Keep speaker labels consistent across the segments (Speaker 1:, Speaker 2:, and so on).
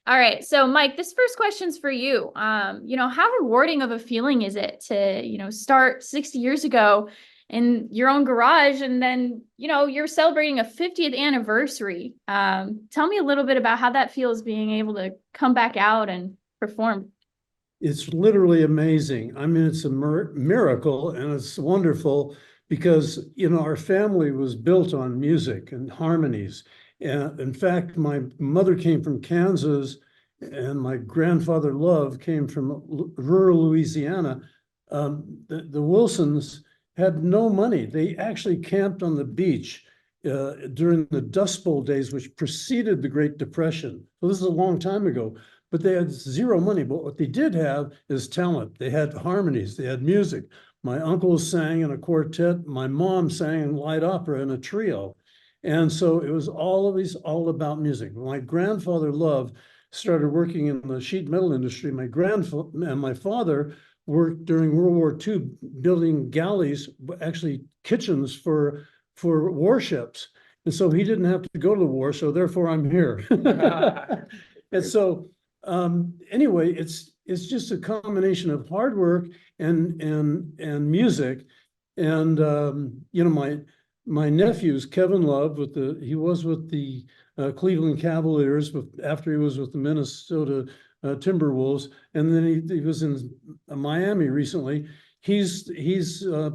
Speaker 1: All right. So, Mike, this first question's for you. How rewarding of a feeling is it to, start 60 years ago in your own garage and then, you're celebrating a 50th anniversary. Tell me a little bit about how that feels being able to come back out and perform.
Speaker 2: It's literally amazing. I mean, it's a miracle and it's wonderful because, our family was built on music and harmonies. And in fact, my mother came from Kansas and my grandfather Love came from rural Louisiana. The Wilsons had no money. They actually camped on the beach during the Dust Bowl days, which preceded the Great Depression. So this is a long time ago, but they had zero money. But what they did have is talent. They had harmonies, they had music. My uncle sang in a quartet, my mom sang in light opera in a trio. And so it was always all about music. My grandfather Love started working in the sheet metal industry. My grandfather and my father worked during World War II building galleys, actually kitchens for warships. And so he didn't have to go to the war, so therefore I'm here. And so anyway, it's just a combination of hard work and music. And my nephew's Kevin Love he was with the Cleveland Cavaliers after he was with the Minnesota Timberwolves, and then he was in Miami recently. He's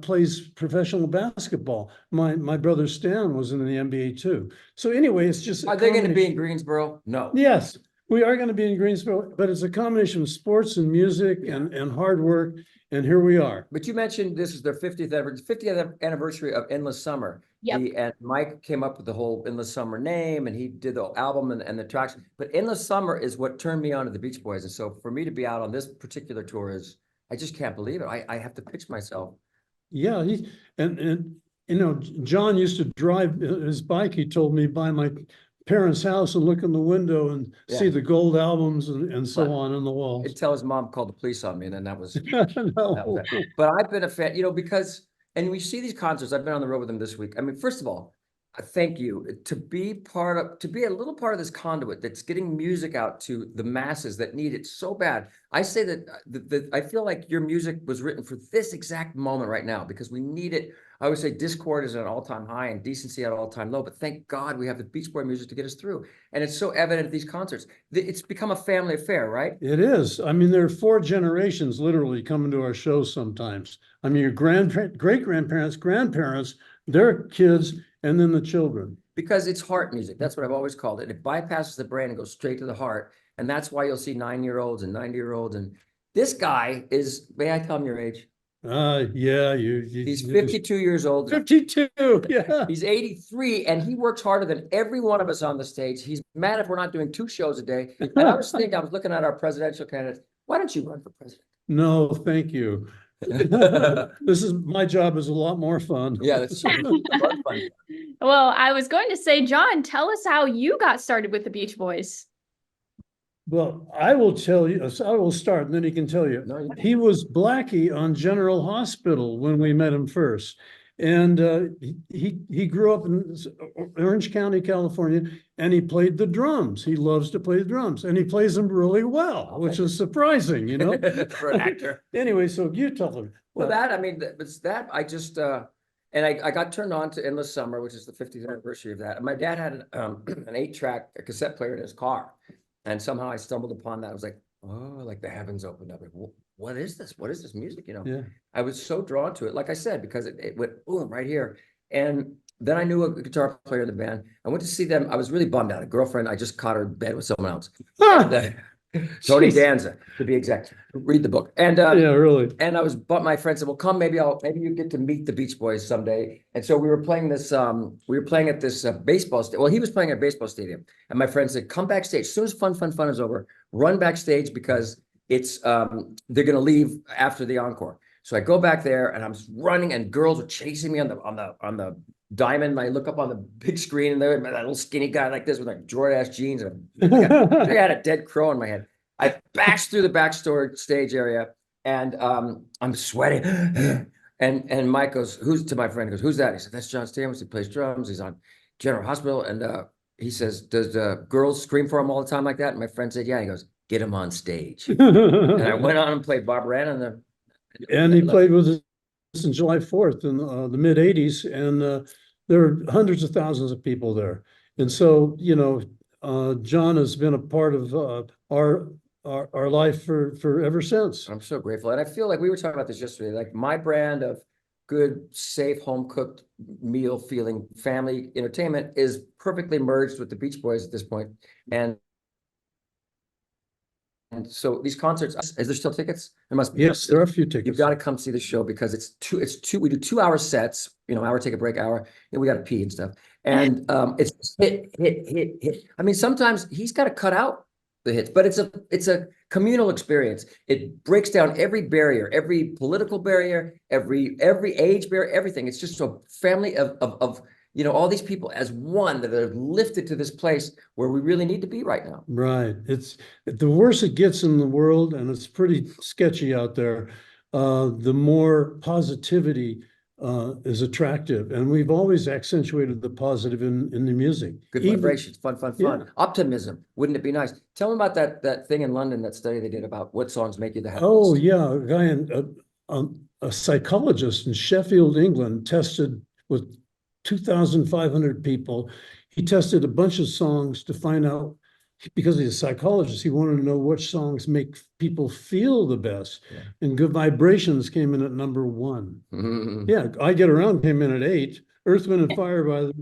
Speaker 2: plays professional basketball. My brother Stan was in the NBA too. So anyway, it's just
Speaker 3: Are they going to be in Greensboro? No.
Speaker 2: Yes, we are going to be in Greensboro, but it's a combination of sports and music and hard work, and here we are.
Speaker 3: But you mentioned this is their 50th anniversary of Endless Summer.
Speaker 1: Yep.
Speaker 3: And Mike came up with the whole Endless Summer name, and he did the album and the tracks. But Endless Summer is what turned me on to the Beach Boys. And so for me to be out on this particular tour I just can't believe it. I have to pitch myself.
Speaker 2: Yeah, John used to drive his bike, he told me, by my parents' house and look in the window and see the gold albums and so on the walls.
Speaker 3: Until his mom called the police on me, and then that was,
Speaker 2: No.
Speaker 3: that was it. But I've been a fan, because, and we see these concerts, I've been on the road with them this week. I mean, first of all, thank you to be a little part of this conduit that's getting music out to the masses that need it so bad. I say that I feel like your music was written for this exact moment right now because we need it. I always say discord is at an all-time high and decency at an all-time low, but thank God we have the Beach Boy music to get us through. And it's so evident at these concerts. It's become a family affair, right?
Speaker 2: It is. I mean, there are 4 generations literally coming to our shows sometimes. I mean, your great-grandparents, grandparents, their kids, and then the children.
Speaker 3: Because it's heart music. That's what I've always called it. It bypasses the brain and goes straight to the heart. And that's why you'll see 9-year-olds and 90-year-olds. And this guy is, may I tell him your age?
Speaker 2: Yeah,
Speaker 3: he's 52 years old.
Speaker 2: 52, yeah.
Speaker 3: He's 83, and he works harder than every one of us on the stage. He's mad if we're not doing 2 shows a day. And I was looking at our presidential candidates. Why don't you run for president?
Speaker 2: No, thank you. My job is a lot more fun.
Speaker 3: Yeah, that's true.
Speaker 1: Well, I was going to say, John, tell us how you got started with the Beach Boys.
Speaker 2: Well, I will tell you, I will start and then he can tell you.
Speaker 3: No,
Speaker 2: he was Blackie on General Hospital when we met him first. And he grew up in Orange County, California, and he played the drums. He loves to play the drums, and he plays them really well, which is surprising,
Speaker 3: for an actor.
Speaker 2: Anyway, so you tell them.
Speaker 3: Well, I just, and I got turned on to Endless Summer, which is the 50th anniversary of that. And my dad had an 8-track cassette player in his car. And somehow I stumbled upon that. I was like, oh, like the heavens opened up. Like, what is this? What is this music?
Speaker 2: Yeah.
Speaker 3: I was so drawn to it, like I said, because it went boom right here. And then I knew a guitar player in the band. I went to see them. I was really bummed out. A girlfriend, I just caught her in bed with someone else. Tony Danza, to be exact. Read the book. And
Speaker 2: yeah, really.
Speaker 3: And but my friend said, well, come, maybe you get to meet the Beach Boys someday. And so we were playing this, at this baseball stadium. Well, he was playing at a baseball stadium. And my friend said, come backstage. As soon as fun is over, run backstage because it's, they're going to leave after the encore. So I go back there and I'm running and girls are chasing me on the diamond. And I look up on the big screen and there, that little skinny guy like this with like Jordan-ass jeans. And I had a dead crow in my head. I bashed through the backstage area and I'm sweating. And Mike goes, to my friend, he goes, who's that? He said, that's John Stamos. He plays drums. He's on General Hospital. And he says, does the girls scream for him all the time like that? And my friend said, yeah. He goes, get him on stage. And I went on and played Barbara Ann
Speaker 2: And he played with us in July 4th in the mid 80s. And there were hundreds of thousands of people there. And so, John has been a part of our life for ever since.
Speaker 3: I'm so grateful. And I feel like we were talking about this yesterday, like my brand of good, safe, home cooked meal feeling family entertainment is perfectly merged with the Beach Boys at this point. And so these concerts, is there still tickets? There must be.
Speaker 2: Yes, there are a few tickets.
Speaker 3: You've got to come see the show because we do 2 hour sets, hour, take a break, hour, and we got to pee and stuff. And it's hit. I mean, sometimes he's got to cut out the hits, but it's a communal experience. It breaks down every barrier, every political barrier, every age barrier, everything. It's just a family of all these people as one that are lifted to this place where we really need to be right now.
Speaker 2: Right. It's the worse it gets in the world, and it's pretty sketchy out there, the more positivity is attractive. And we've always accentuated the positive in the music.
Speaker 3: Good vibrations, fun.
Speaker 2: Yeah.
Speaker 3: Optimism. Wouldn't it be nice? Tell me about that thing in London, that study they did about what songs make you the happiest.
Speaker 2: Oh, yeah. A guy, a psychologist in Sheffield, England, tested with 2,500 people. He tested a bunch of songs to find out, because he's a psychologist, he wanted to know which songs make people feel the best.
Speaker 3: Yeah.
Speaker 2: And Good Vibrations came in at number 1.
Speaker 3: Mm-hmm.
Speaker 2: Yeah, I Get Around came in at 8. Earth, Wind and Fire Earth,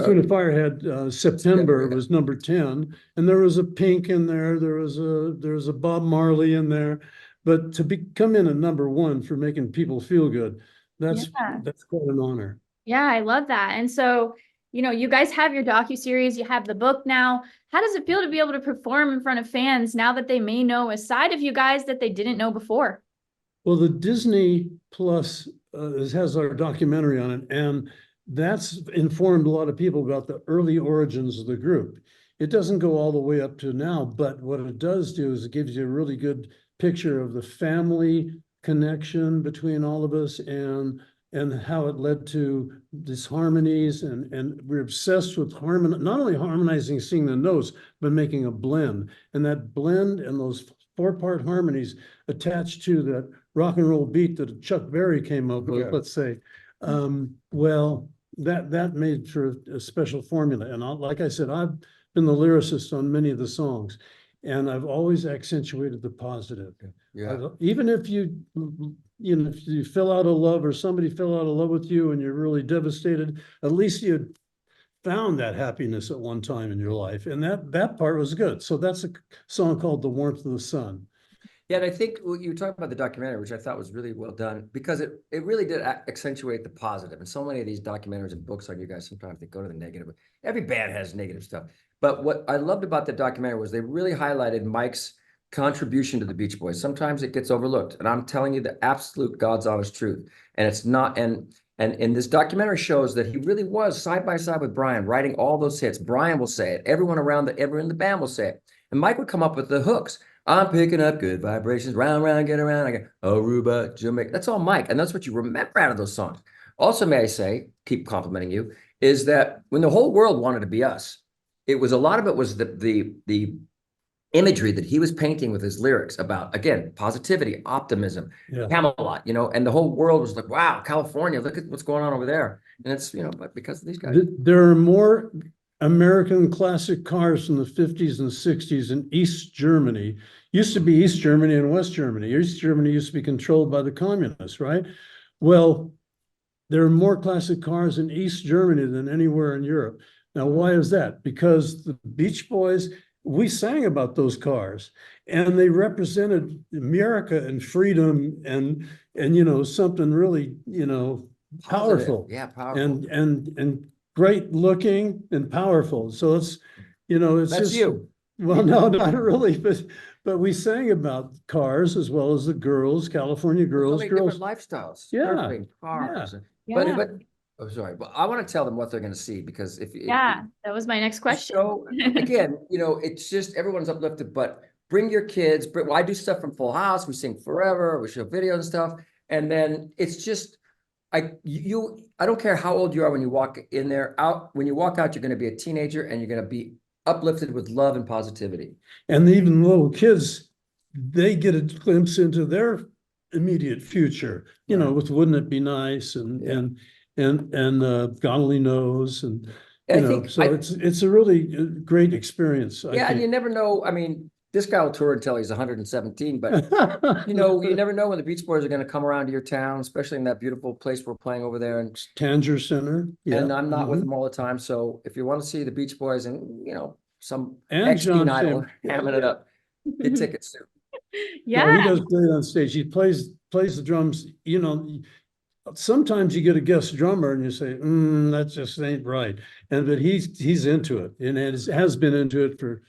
Speaker 2: Wind and Fire had September was number 10, and there was a Pink in there. There was a Bob Marley in there, but to come in at number 1 for making people feel good, that's quite an honor.
Speaker 1: Yeah, I love that. And so, you guys have your docuseries, you have the book now. How does it feel to be able to perform in front of fans now that they may know a side of you guys that they didn't know before?
Speaker 2: Well, the Disney Plus has our documentary on it, and that's informed a lot of people about the early origins of the group. It doesn't go all the way up to now, but what it does do is it gives you a really good picture of the family connection between all of us and how it led to these harmonies, and we're obsessed with not only harmonizing, singing the notes, but making a blend. And that blend and those 4-part harmonies attached to that rock and roll beat that Chuck Berry came up with, let's say, well, that made for a special formula. And like I said, I've been the lyricist on many of the songs, and I've always accentuated the positive.
Speaker 3: Yeah.
Speaker 2: Even if if you fell out of love, or somebody fell out of love with you and you're really devastated, at least you found that happiness at one time in your life. And that part was good. So that's a song called The Warmth of the Sun.
Speaker 3: Yeah, and I think you were talking about the documentary, which I thought was really well done, because it really did accentuate the positive. And so many of these documentaries and books on you guys, sometimes they go to the negative. Every band has negative stuff. But what I loved about the documentary was they really highlighted Mike's contribution to the Beach Boys. Sometimes it gets overlooked. And I'm telling you the absolute God's honest truth. And it's not, and this documentary shows that he really was side by side with Brian, writing all those hits. Brian will say it. Everyone in the band will say it. And Mike would come up with the hooks. I'm picking up good vibrations, round, round, get around. I go, Aruba, Jamaica. That's all Mike. And that's what you remember out of those songs. Also, may I say, keep complimenting you, is that when the whole world wanted to be us, a lot of it was the imagery that he was painting with his lyrics about, again, positivity, optimism, Camelot, and the whole world was like, wow, California, look at what's going on over there. And it's, but because of these guys.
Speaker 2: There are more American classic cars from the 50s and 60s in East Germany. Used to be East Germany and West Germany. East Germany used to be controlled by the communists, right? Well, there are more classic cars in East Germany than anywhere in Europe. Now, why is that? Because the Beach Boys, we sang about those cars, and they represented America and freedom and something really, powerful.
Speaker 3: Yeah, powerful.
Speaker 2: And great looking and powerful. So it's
Speaker 3: That's
Speaker 2: just
Speaker 3: you.
Speaker 2: Well, no, not really, but we sang about cars as well as the girls, California girls,
Speaker 3: Different lifestyles.
Speaker 2: Yeah.
Speaker 3: Surfing, cars.
Speaker 1: Yeah.
Speaker 3: But oh, sorry, but I want to tell them what they're going to see, because
Speaker 1: that was my next question.
Speaker 3: So again, it's just everyone's uplifted, but bring your kids. I do stuff from Full House. We sing forever. We show videos and stuff. And then it's just, I don't care how old you are when you walk in there, when you walk out, you're gonna be a teenager and you're gonna be uplifted with love and positivity.
Speaker 2: And even little kids, they get a glimpse into their immediate future, you know,
Speaker 3: Right.
Speaker 2: with Wouldn't It Be Nice and,
Speaker 3: Yeah.
Speaker 2: God Only Knows and,
Speaker 3: I
Speaker 2: you know,
Speaker 3: think,
Speaker 2: so it's a really great experience, I
Speaker 3: yeah, and you
Speaker 2: think.
Speaker 3: never know, I mean, this guy will tour until he's 117, but you know, you never know when the Beach Boys are gonna come around to your town, especially in that beautiful place we're playing over there. And
Speaker 2: Tanger Center, yeah.
Speaker 3: And I'm not with
Speaker 2: mhm.
Speaker 3: them all the time, so if you want to see the Beach Boys and, you know, some
Speaker 2: And John
Speaker 3: ex-teen idol
Speaker 2: Stamos.
Speaker 3: hamming it up, get tickets soon.
Speaker 2: No,
Speaker 1: Yeah.
Speaker 2: he does play it on stage. He plays the drums, you know. Sometimes you get a guest drummer and you say, that just ain't right. And but he's into it and has been into it for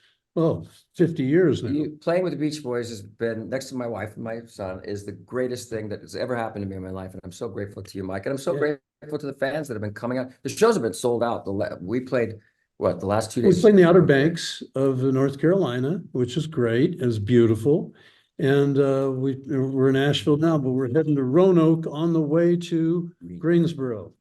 Speaker 2: 50 years now.
Speaker 3: Playing with the Beach Boys has been, next to my wife and my son, is the greatest thing that has ever happened to me in my life. And I'm so grateful to you, Mike. And I'm so
Speaker 2: Yeah.
Speaker 3: grateful to the fans that have been coming out. The shows have been sold out. We played, what, the last 2
Speaker 2: We
Speaker 3: days?
Speaker 2: played in the Outer Banks of North Carolina, which is great. It was beautiful. And we're in Asheville now, but we're heading to Roanoke on the way to Greensboro.